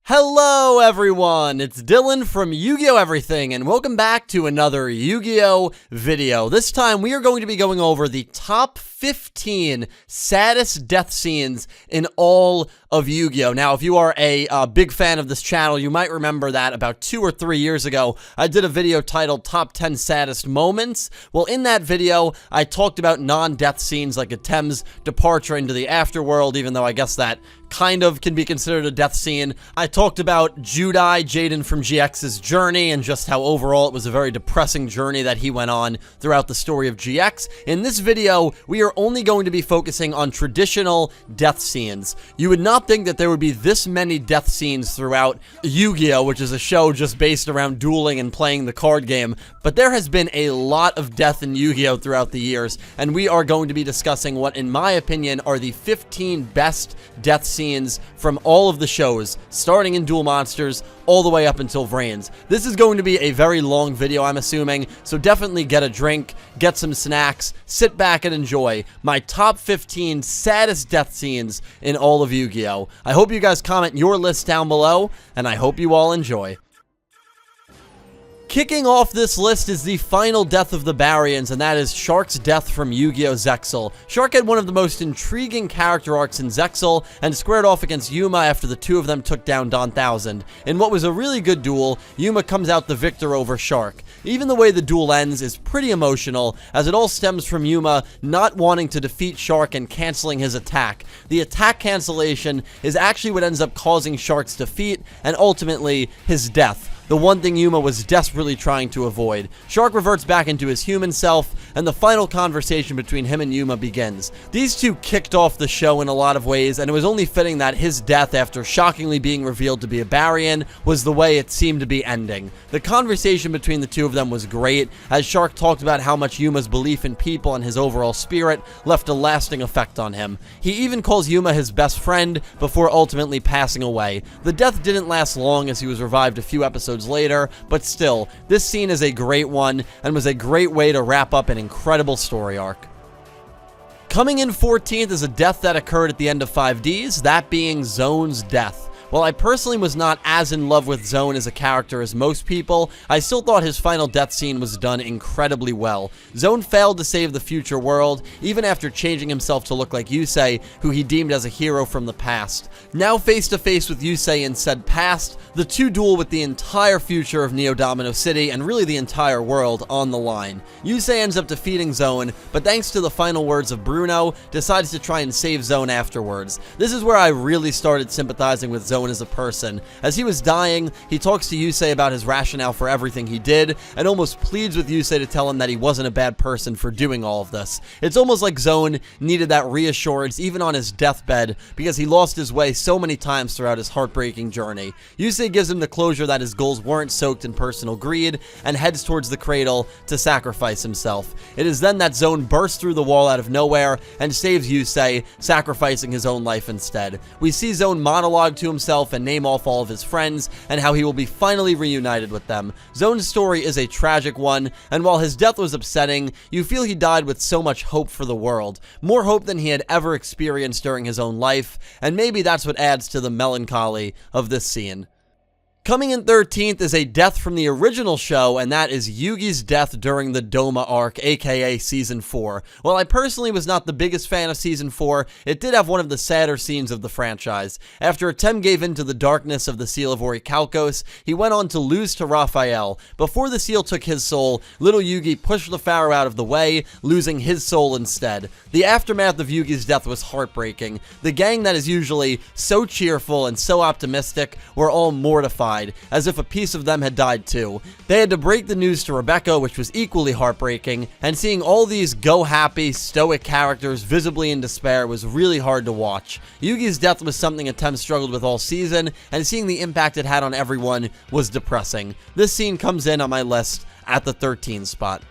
Hello everyone, it's Dylan from Yugioh Everything, and welcome back to another Yu-Gi-Oh video. This time we are going to be going over the top 15 saddest death scenes in all of Yu-Gi-Oh! Now, if you are a big fan of this channel, you might remember that about 2 or 3 years ago, I did a video titled Top 10 Saddest Moments. Well, in that video, I talked about non-death scenes like Atem's departure into the afterworld, even though I guess that kind of can be considered a death scene. I talked about Judai, Jaden from GX's journey, and just how overall it was a very depressing journey that he went on throughout the story of GX. In this video, we are only going to be focusing on traditional death scenes. You would not think that there would be this many death scenes throughout Yu-Gi-Oh!, which is a show just based around dueling and playing the card game, but there has been a lot of death in Yu-Gi-Oh! Throughout the years, and we are going to be discussing what, in my opinion, are the 15 best death scenes from all of the shows, starting in Duel Monsters all the way up until VRAINS. This is going to be a very long video, I'm assuming, so definitely get a drink, get some snacks, sit back and enjoy my top 15 saddest death scenes in all of Yu-Gi-Oh! I hope you guys comment your list down below, and I hope you all enjoy. Kicking off this list is the final death of the VRAINS, and that is Shark's death from Yu-Gi-Oh! Zexal. Shark had one of the most intriguing character arcs in Zexal, and squared off against Yuma after the two of them took down Don 1000. In what was a really good duel, Yuma comes out the victor over Shark. Even the way the duel ends is pretty emotional, as it all stems from Yuma not wanting to defeat Shark and canceling his attack. The attack cancellation is actually what ends up causing Shark's defeat, and ultimately, his death. The one thing Yuma was desperately trying to avoid. Shark reverts back into his human self, and the final conversation between him and Yuma begins. These two kicked off the show in a lot of ways, and it was only fitting that his death, after shockingly being revealed to be a Baryon, was the way it seemed to be ending. The conversation between the two of them was great, as Shark talked about how much Yuma's belief in people and his overall spirit left a lasting effect on him. He even calls Yuma his best friend before ultimately passing away. The death didn't last long, as he was revived a few episodes later, but still, this scene is a great one and was a great way to wrap up an incredible story arc. Coming in 14th is a death that occurred at the end of 5Ds, that being Zone's death. While I personally was not as in love with Zone as a character as most people, I still thought his final death scene was done incredibly well. Zone failed to save the future world, even after changing himself to look like Yusei, who he deemed as a hero from the past. Now face to face with Yusei in said past, the two duel with the entire future of Neo Domino City and really the entire world on the line. Yusei ends up defeating Zone, but thanks to the final words of Bruno, decides to try and save Zone afterwards. This is where I really started sympathizing with Zone as a person. As he was dying, he talks to Yusei about his rationale for everything he did, and almost pleads with Yusei to tell him that he wasn't a bad person for doing all of this. It's almost like Zone needed that reassurance even on his deathbed, because he lost his way so many times throughout his heartbreaking journey. Yusei gives him the closure that his goals weren't soaked in personal greed, and heads towards the cradle to sacrifice himself. It is then that Zone bursts through the wall out of nowhere and saves Yusei, sacrificing his own life instead. We see Zone monologue to himself and name off all of his friends, and how he will be finally reunited with them. Zone's story is a tragic one, and while his death was upsetting, you feel he died with so much hope for the world. More hope than he had ever experienced during his own life, and maybe that's what adds to the melancholy of this scene. Coming in 13th is a death from the original show, and that is Yugi's death during the Doma arc, aka Season 4. While I personally was not the biggest fan of Season 4, it did have one of the sadder scenes of the franchise. After Atem gave in to the darkness of the Seal of Orichalcos, he went on to lose to Raphael. Before the seal took his soul, little Yugi pushed the Pharaoh out of the way, losing his soul instead. The aftermath of Yugi's death was heartbreaking. The gang that is usually so cheerful and so optimistic were all mortified, as if a piece of them had died too. They had to break the news to Rebecca, which was equally heartbreaking, and seeing all these go-happy, stoic characters visibly in despair was really hard to watch. Yugi's death was something Atem struggled with all season, and seeing the impact it had on everyone was depressing. This scene comes in on my list at the 13th spot.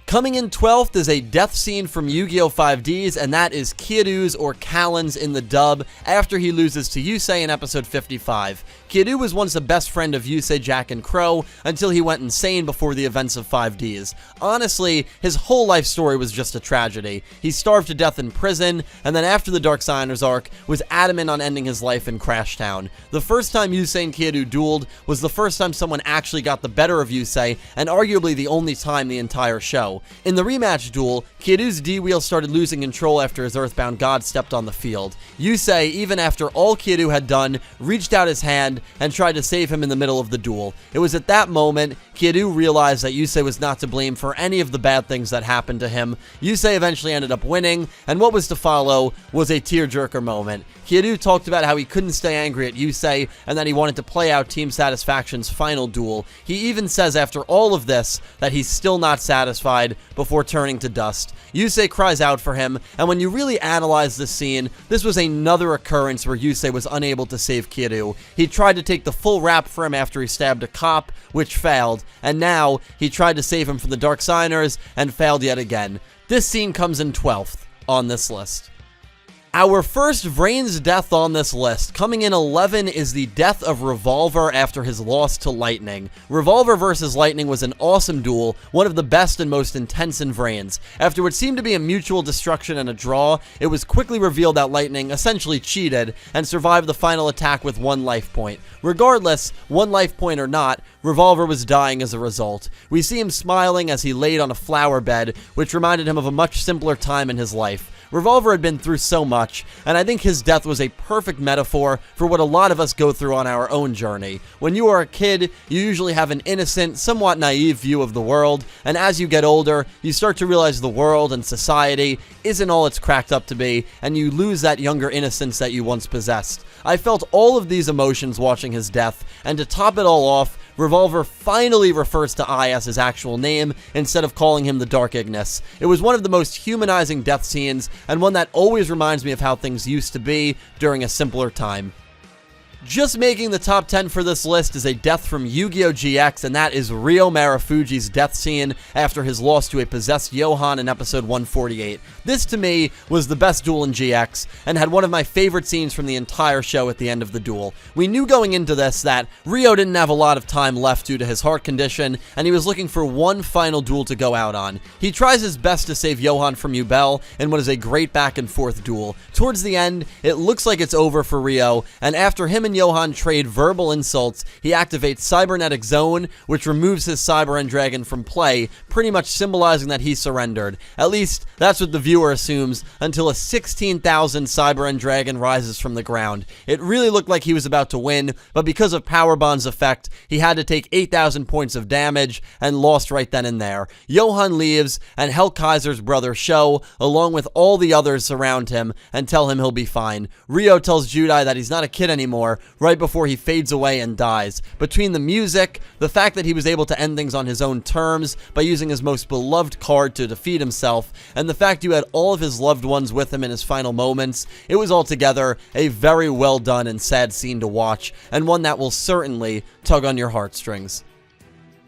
Coming in 12th is a death scene from Yu-Gi-Oh! 5Ds, and that is Kiryus, or Callan's in the dub, after he loses to Yusei in episode 55. Kiryu was once the best friend of Yusei, Jack, and Crow, until he went insane before the events of 5Ds. Honestly, his whole life story was just a tragedy. He starved to death in prison, and then after the Darksiders arc, was adamant on ending his life in Crash Town. The first time Yusei and Kiryu dueled was the first time someone actually got the better of Yusei, and arguably the only time the entire show. In the rematch duel, Kiryu's D-Wheel started losing control after his Earthbound God stepped on the field. Yusei, even after all Kiryu had done, reached out his hand and tried to save him in the middle of the duel. It was at that moment Kiryu realized that Yusei was not to blame for any of the bad things that happened to him. Yusei eventually ended up winning, and what was to follow was a tearjerker moment. Kiryu talked about how he couldn't stay angry at Yusei and that he wanted to play out Team Satisfaction's final duel. He even says after all of this that he's still not satisfied before turning to dust. Yusei cries out for him, and when you really analyze this scene, this was another occurrence where Yusei was unable to save Kiryu. He tried to take the full rap for him after he stabbed a cop, which failed, and now he tried to save him from the Darksiders and failed yet again. This scene comes in 12th on this list. Our first VRAINS death on this list, coming in 11, is the death of Revolver after his loss to Lightning. Revolver versus Lightning was an awesome duel, one of the best and most intense in VRAINS. After what seemed to be a mutual destruction and a draw, it was quickly revealed that Lightning essentially cheated and survived the final attack with 1 life point. Regardless, 1 life point or not, Revolver was dying as a result. We see him smiling as he laid on a flower bed, which reminded him of a much simpler time in his life. Revolver had been through so much, and I think his death was a perfect metaphor for what a lot of us go through on our own journey. When you are a kid, you usually have an innocent, somewhat naive view of the world, and as you get older, you start to realize the world and society isn't all it's cracked up to be, and you lose that younger innocence that you once possessed. I felt all of these emotions watching his death, and to top it all off, Revolver finally refers to Ais as his actual name instead of calling him the Dark Ignis. It was one of the most humanizing death scenes, and one that always reminds me of how things used to be during a simpler time. Just making the top 10 for this list is a death from Yu-Gi-Oh! GX, and that is Ryo Marufuji's death scene after his loss to a possessed Johan in episode 148. This, to me, was the best duel in GX, and had one of my favorite scenes from the entire show at the end of the duel. We knew going into this that Ryo didn't have a lot of time left due to his heart condition, and he was looking for one final duel to go out on. He tries his best to save Johan from Yubel in what is a great back and forth duel. Towards the end, it looks like it's over for Ryo, and after him and Johan trade verbal insults, he activates Cybernetic Zone, which removes his Cyber End Dragon from play, pretty much symbolizing that he surrendered. At least, that's what the viewer assumes, until a 16,000 Cyber End Dragon rises from the ground. It really looked like he was about to win, but because of Power Bond's effect, he had to take 8,000 points of damage, and lost right then and there. Johan leaves, and Hellkaiser's brother Sho, along with all the others, surround him, and tell him he'll be fine. Ryo tells Judai that he's not a kid anymore, right before he fades away and dies. Between the music, the fact that he was able to end things on his own terms by using his most beloved card to defeat himself, and the fact you had all of his loved ones with him in his final moments, it was altogether a very well done and sad scene to watch, and one that will certainly tug on your heartstrings.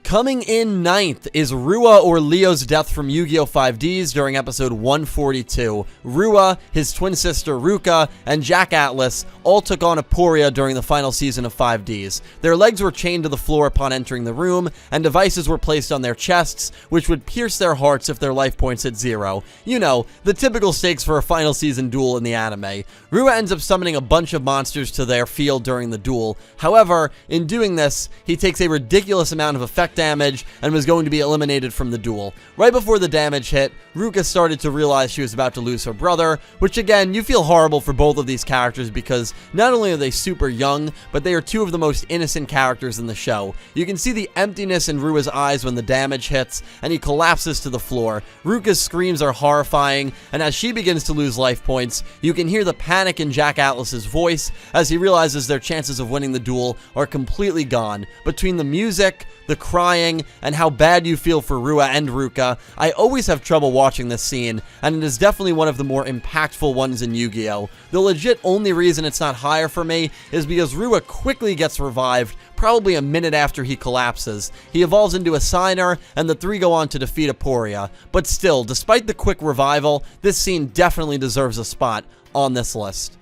Coming in 9th is Rua or Leo's death from Yu-Gi-Oh! 5Ds during episode 142. Rua, his twin sister Ruka, and Jack Atlas all took on Aporia during the final season of 5Ds. Their legs were chained to the floor upon entering the room, and devices were placed on their chests, which would pierce their hearts if their life points hit 0. You know, the typical stakes for a final season duel in the anime. Rua ends up summoning a bunch of monsters to their field during the duel. However, in doing this, he takes a ridiculous amount of effect damage and was going to be eliminated from the duel. Right before the damage hit, Ruka started to realize she was about to lose her brother, which again, you feel horrible for both of these characters because not only are they super young, but they are two of the most innocent characters in the show. You can see the emptiness in Rua's eyes when the damage hits, and he collapses to the floor. Ruka's screams are horrifying, and as she begins to lose life points, you can hear the panic in Jack Atlas's voice as he realizes their chances of winning the duel are completely gone. Between the music, the crying, crying, and how bad you feel for Rua and Ruka. I always have trouble watching this scene, and it is definitely one of the more impactful ones in Yu-Gi-Oh! The legit only reason it's not higher for me is because Rua quickly gets revived, probably a minute after he collapses. He evolves into a Signer, and the three go on to defeat Aporia. But still, despite the quick revival, this scene definitely deserves a spot on this list.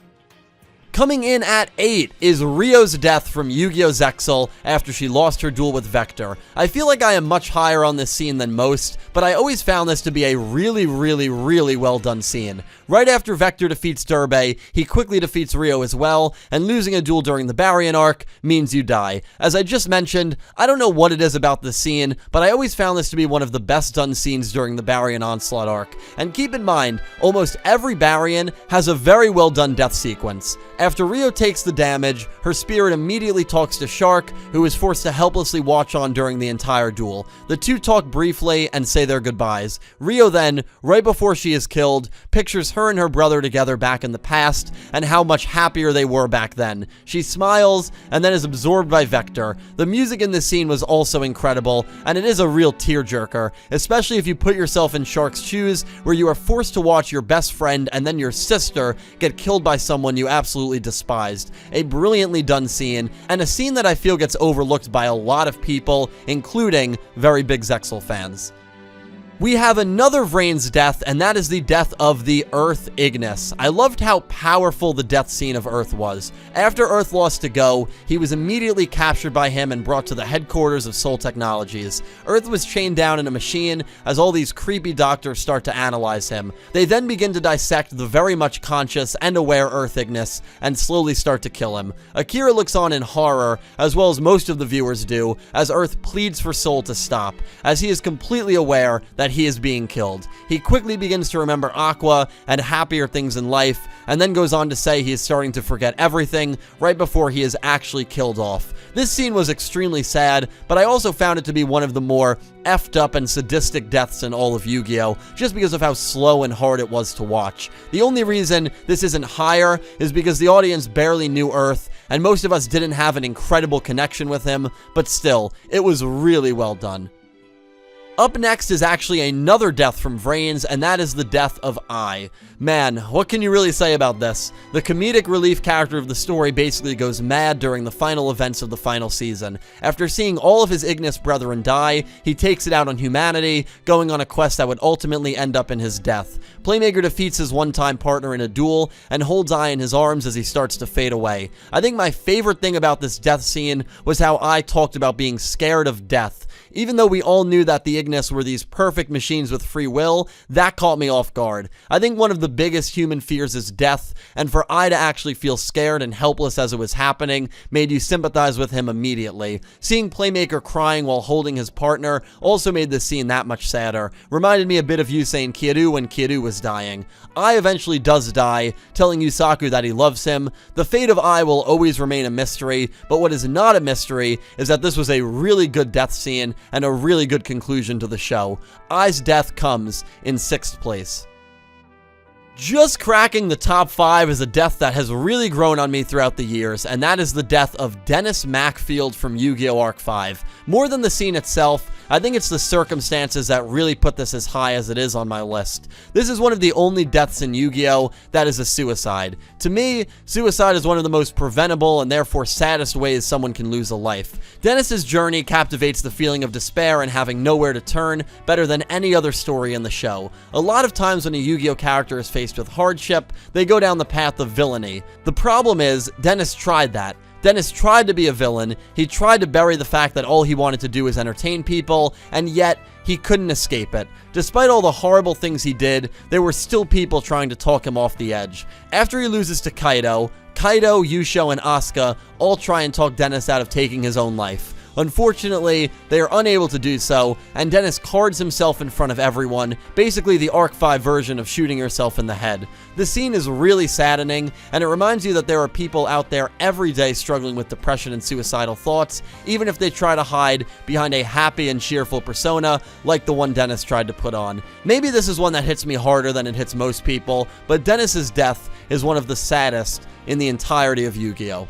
Coming in at 8 is Ryos' death from Yu-Gi-Oh! Zexal after she lost her duel with Vector. I feel like I am much higher on this scene than most, but I always found this to be a really well done scene. Right after Vector defeats Durbe, he quickly defeats Ryo as well, and losing a duel during the Baryon arc means you die. As I just mentioned, I don't know what it is about this scene, but I always found this to be one of the best done scenes during the Baryon Onslaught arc. And keep in mind, almost every Baryon has a very well done death sequence. After Ryo takes the damage, her spirit immediately talks to Shark, who is forced to helplessly watch on during the entire duel. The two talk briefly and say their goodbyes. Ryo then, right before she is killed, pictures her and her brother together back in the past, and how much happier they were back then. She smiles, and then is absorbed by Vector. The music in this scene was also incredible, and it is a real tearjerker, especially if you put yourself in Shark's shoes, where you are forced to watch your best friend and then your sister get killed by someone you absolutely despised. A brilliantly done scene, and a scene that I feel gets overlooked by a lot of people, including very big Zexal fans. We have another VRAINS death, and that is the death of the Earth Ignis. I loved how powerful the death scene of Earth was. After Earth lost to Go, he was immediately captured by him and brought to the headquarters of Soul Technologies. Earth was chained down in a machine as all these creepy doctors start to analyze him. They then begin to dissect the very much conscious and aware Earth Ignis and slowly start to kill him. Akira looks on in horror, as well as most of the viewers do, as Earth pleads for Soul to stop, as he is completely aware that he is being killed. He quickly begins to remember Aqua and happier things in life, and then goes on to say he is starting to forget everything right before he is actually killed off. This scene was extremely sad, but I also found it to be one of the more effed up and sadistic deaths in all of Yu-Gi-Oh! Just because of how slow and hard it was to watch. The only reason this isn't higher is because the audience barely knew Earth, and most of us didn't have an incredible connection with him, but still, it was really well done. Up next is actually another death from VRAINS, and that is the death of Ai. Man, what can you really say about this? The comedic relief character of the story basically goes mad during the final events of the final season. After seeing all of his Ignis brethren die, he takes it out on humanity, going on a quest that would ultimately end up in his death. Playmaker defeats his one-time partner in a duel, and holds Ai in his arms as he starts to fade away. I think my favorite thing about this death scene was how Ai talked about being scared of death. Even though we all knew that the Ignis were these perfect machines with free will, that caught me off guard. I think one of the biggest human fears is death, and for Ai to actually feel scared and helpless as it was happening made you sympathize with him immediately. Seeing Playmaker crying while holding his partner also made the scene that much sadder. Reminded me a bit of Yusei and Kiryu when Kiryu was dying. Ai eventually does die, telling Yusaku that he loves him. The fate of Ai will always remain a mystery, but what is not a mystery is that this was a really good death scene and a really good conclusion to the show. Ais Death comes in 6th place. Just cracking the top 5 is a death that has really grown on me throughout the years, and that is the death of Dennis MacField from Yu-Gi-Oh! Arc 5. More than the scene itself, I think it's the circumstances that really put this as high as it is on my list. This is one of the only deaths in Yu-Gi-Oh! That is a suicide. To me, suicide is one of the most preventable and therefore saddest ways someone can lose a life. Dennis's journey captivates the feeling of despair and having nowhere to turn better than any other story in the show. A lot of times when a Yu-Gi-Oh! Character is faced with hardship, they go down the path of villainy. The problem is, Dennis tried that. Dennis tried to be a villain, he tried to bury the fact that all he wanted to do is entertain people, and yet, he couldn't escape it. Despite all the horrible things he did, there were still people trying to talk him off the edge. After he loses to Kaido, Yugioh, and Asuka all try and talk Dennis out of taking his own life. Unfortunately, they are unable to do so, and Dennis cards himself in front of everyone, basically the Arc 5 version of shooting yourself in the head. The scene is really saddening, and it reminds you that there are people out there every day struggling with depression and suicidal thoughts, even if they try to hide behind a happy and cheerful persona like the one Dennis tried to put on. Maybe this is one that hits me harder than it hits most people, but Dennis's death is one of the saddest in the entirety of Yu-Gi-Oh!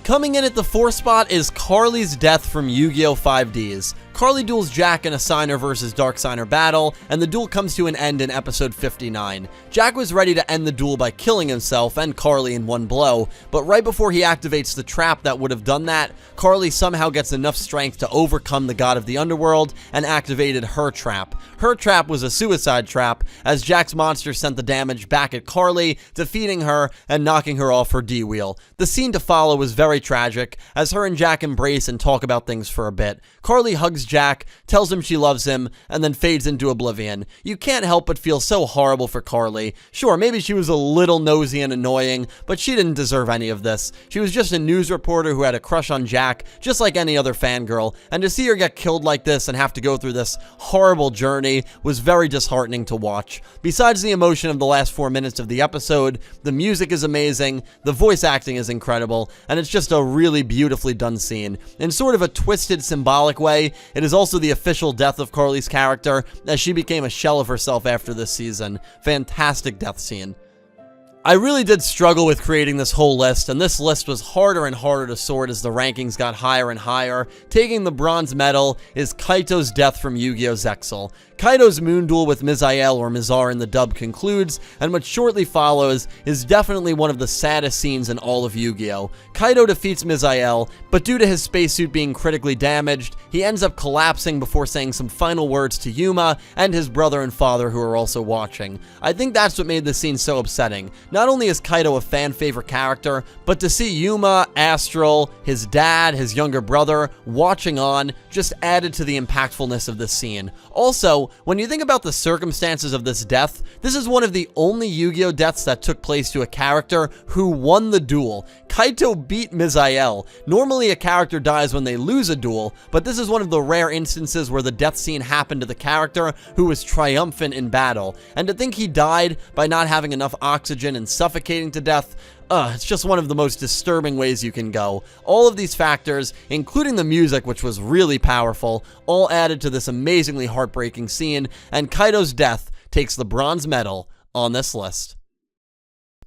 Coming in at the 4th spot is Carly's death from Yu-Gi-Oh! 5Ds. Carly duels Jack in a Signer vs. Dark Signer battle, and the duel comes to an end in episode 59. Jack was ready to end the duel by killing himself and Carly in one blow, but right before he activates the trap that would have done that, Carly somehow gets enough strength to overcome the god of the underworld and activated her trap. Her trap was a suicide trap, as Jack's monster sent the damage back at Carly, defeating her and knocking her off her D-wheel. The scene to follow was very tragic, as her and Jack embrace and talk about things for a bit. Carly hugs Jack, tells him she loves him, and then fades into oblivion. You can't help but feel so horrible for Carly. Sure, maybe she was a little nosy and annoying, but she didn't deserve any of this. She was just a news reporter who had a crush on Jack, just like any other fangirl, and to see her get killed like this and have to go through this horrible journey was very disheartening to watch. Besides the emotion of the last 4 minutes of the episode, the music is amazing, the voice acting is incredible, and it's just a really beautifully done scene. In sort of a twisted, symbolic way, it is also the official death of Carly's character, as she became a shell of herself after this season. Fantastic death scene. I really did struggle with creating this whole list, and this list was harder and harder to sort as the rankings got higher and higher. Taking the bronze medal is Kaitos' death from Yu-Gi-Oh! Zexal. Kaitos' moon duel with Misael, or Mizar in the dub, concludes, and what shortly follows is definitely one of the saddest scenes in all of Yu-Gi-Oh! Kaito defeats Misael, but due to his spacesuit being critically damaged, he ends up collapsing before saying some final words to Yuma and his brother and father, who are also watching. I think that's what made this scene so upsetting. Not only is Kaito a fan-favorite character, but to see Yuma, Astral, his dad, his younger brother, watching on, just added to the impactfulness of this scene. Also, when you think about the circumstances of this death, this is one of the only Yu-Gi-Oh! Deaths that took place to a character who won the duel. Kaito beat Misael. Normally a character dies when they lose a duel, but this is one of the rare instances where the death scene happened to the character who was triumphant in battle. And to think he died by not having enough oxygen and suffocating to death, it's just one of the most disturbing ways you can go. All of these factors, including the music, which was really powerful, all added to this amazingly heartbreaking scene, and Kaito's death takes the bronze medal on this list.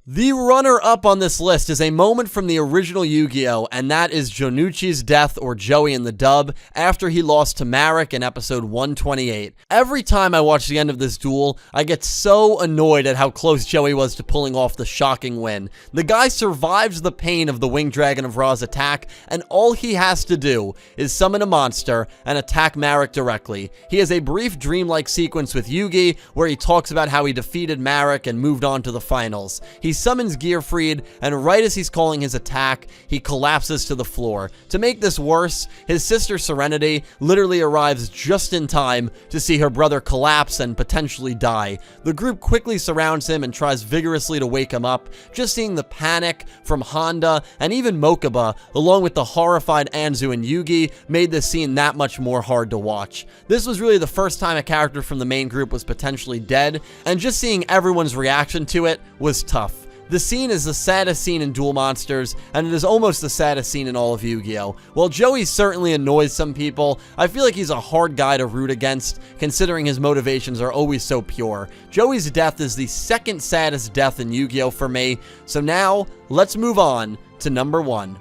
The runner-up on this list is a moment from the original Yu-Gi-Oh!, and that is Jonuchi's death, or Joey in the dub, after he lost to Marek in episode 128. Every time I watch the end of this duel, I get so annoyed at how close Joey was to pulling off the shocking win. The guy survives the pain of the Winged Dragon of Ra's attack, and all he has to do is summon a monster and attack Marek directly. He has a brief dreamlike sequence with Yugi, where he talks about how he defeated Marek and moved on to the finals. He summons Gearfried, and right as he's calling his attack, he collapses to the floor. To make this worse, his sister Serenity literally arrives just in time to see her brother collapse and potentially die. The group quickly surrounds him and tries vigorously to wake him up. Just seeing the panic from Honda and even Mokuba, along with the horrified Anzu and Yugi, made this scene that much more hard to watch. This was really the first time a character from the main group was potentially dead, and just seeing everyone's reaction to it was tough. The scene is the saddest scene in Duel Monsters, and it is almost the saddest scene in all of Yu-Gi-Oh! While Joey certainly annoys some people, I feel like he's a hard guy to root against, considering his motivations are always so pure. Joey's death is the second saddest death in Yu-Gi-Oh! For me, so now, let's move on to number 1.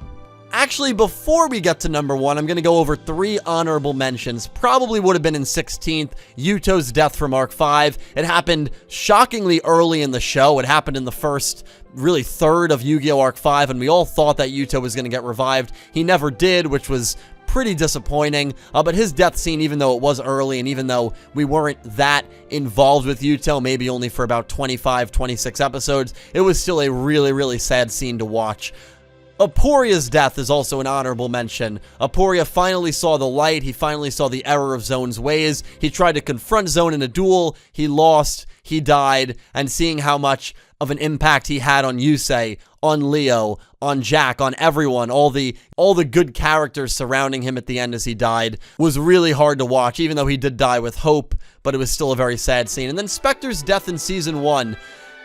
Actually, before we get to number 1, I'm going to go over 3 honorable mentions. Probably would have been in 16th, Yuto's death from Arc 5. It happened shockingly early in the show. It happened in the first, really third of Yu-Gi-Oh! Arc 5, and we all thought that Yuto was going to get revived. He never did, which was pretty disappointing, but his death scene, even though it was early and even though we weren't that involved with Yuto, maybe only for about 25, 26 episodes, it was still a really, really sad scene to watch. Aporia's death is also an honorable mention. Aporia finally saw the light. He finally saw the error of Zone's ways. He tried to confront Zone in a duel. He lost. He died. And seeing how much of an impact he had on Yusei, on Leo, on Jack, on everyone, all the good characters surrounding him at the end as he died, was really hard to watch, even though he did die with hope, but it was still a very sad scene. And then Spectre's death in Season 1,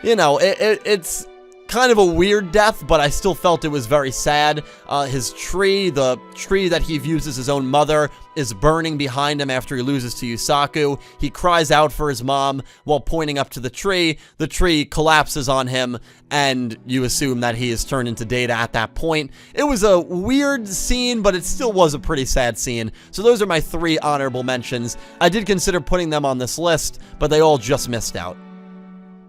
you know, it's kind of a weird death, but I still felt it was very sad. His tree, the tree that he views as his own mother, is burning behind him after he loses to Yusaku. He cries out for his mom while pointing up to the tree. The tree collapses on him, and you assume that he is turned into Data at that point. It was a weird scene, but it still was a pretty sad scene. So those are my 3 honorable mentions. I did consider putting them on this list, but they all just missed out.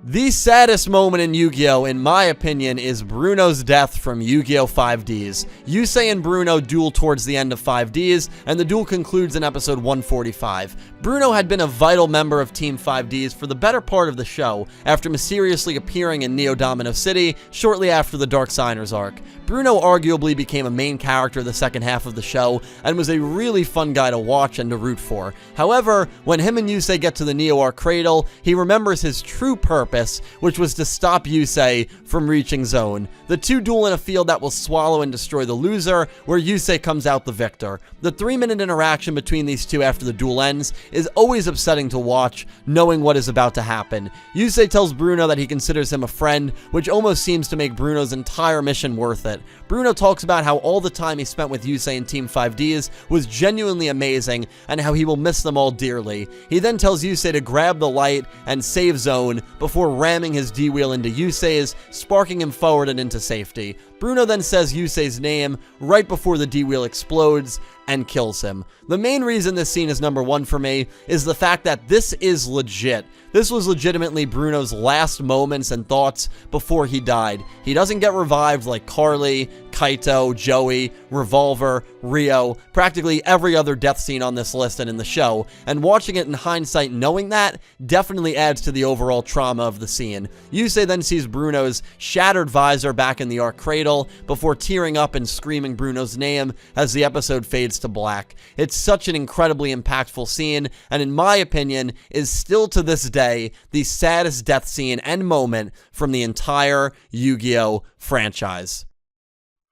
The saddest moment in Yu-Gi-Oh, in my opinion, is Bruno's death from Yu-Gi-Oh! 5Ds. Yusei and Bruno duel towards the end of 5Ds, and the duel concludes in episode 145. Bruno had been a vital member of Team 5Ds for the better part of the show, after mysteriously appearing in Neo Domino City shortly after the Dark Signers arc. Bruno arguably became a main character the second half of the show, and was a really fun guy to watch and to root for. However, when him and Yusei get to the Neo Arc Cradle, he remembers his true purpose, which was to stop Yusei from reaching Zone. The two duel in a field that will swallow and destroy the loser, where Yusei comes out the victor. The 3-minute interaction between these two after the duel ends is always upsetting to watch, knowing what is about to happen. Yusei tells Bruno that he considers him a friend, which almost seems to make Bruno's entire mission worth it. Bruno talks about how all the time he spent with Yusei and Team 5Ds was genuinely amazing, and how he will miss them all dearly. He then tells Yusei to grab the light and save Zone before ramming his D-wheel into Yusei's, sparking him forward and into safety. Bruno then says Yusei's name right before the D-wheel explodes and kills him. The main reason this scene is number 1 for me is the fact that this is legit. This was legitimately Bruno's last moments and thoughts before he died. He doesn't get revived like Carly, Kaito, Joey, Revolver, Ryo, practically every other death scene on this list and in the show, and watching it in hindsight knowing that definitely adds to the overall trauma of the scene. Yusei then sees Bruno's shattered visor back in the Arc Cradle before tearing up and screaming Bruno's name as the episode fades to black. It's such an incredibly impactful scene, and in my opinion, is still to this day the saddest death scene and moment from the entire Yu-Gi-Oh! Franchise.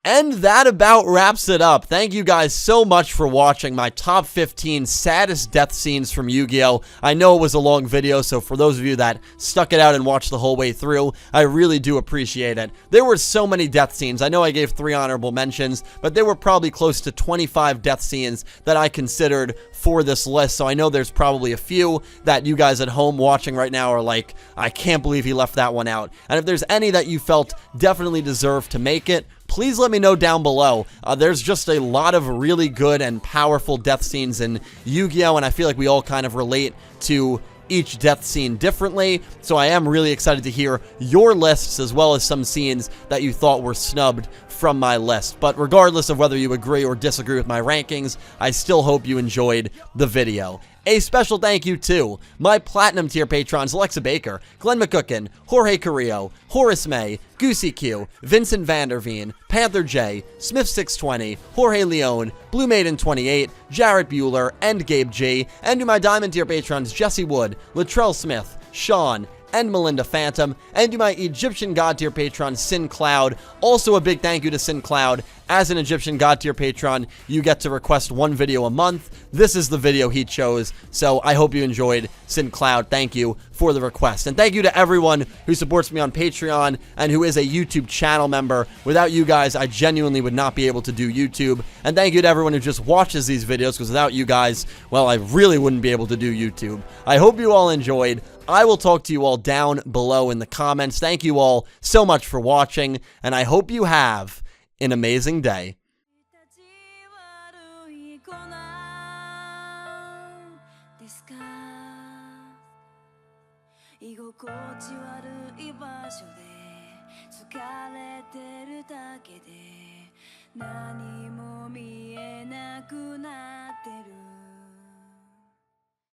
And that about wraps it up. Thank you guys so much for watching my top 15 saddest death scenes from Yu-Gi-Oh! I know it was a long video, so for those of you that stuck it out and watched the whole way through, I really do appreciate it. There were so many death scenes. I know I gave 3 honorable mentions, but there were probably close to 25 death scenes that I considered for this list, so I know there's probably a few that you guys at home watching right now are like, I can't believe he left that one out. And if there's any that you felt definitely deserved to make it, please let me know down below. There's just a lot of really good and powerful death scenes in Yu-Gi-Oh! And I feel like we all kind of relate to each death scene differently, so I am really excited to hear your lists as well as some scenes that you thought were snubbed from my list. But regardless of whether you agree or disagree with my rankings, I still hope you enjoyed the video. A special thank you to my Platinum tier patrons Alexa Baker, Glen McGookin, Jorge Carrillo, Horace Maye, Goosey Q, Vincent Van Der Veen, Panther J, Smith620, Jorge Leon, Blue Maiden 28, Jarrett Buller, and Gabe G, and to my Diamond tier patrons Jesse Wood, Latrell Smith, Sean, and Melinda Phantom, and to my Egyptian God tier patron Syn Cloud. Also a big thank you to Syn Cloud. As an Egyptian God tier patron, you get to request 1 video a month. This is the video he chose, so I hope you enjoyed. Syn Cloud, thank you for the request. And thank you to everyone who supports me on Patreon and who is a YouTube channel member. Without you guys, I genuinely would not be able to do YouTube. And thank you to everyone who just watches these videos, because without you guys, well, I really wouldn't be able to do YouTube. I hope you all enjoyed. I will talk to you all down below in the comments. Thank you all so much for watching, and I hope you have an amazing day.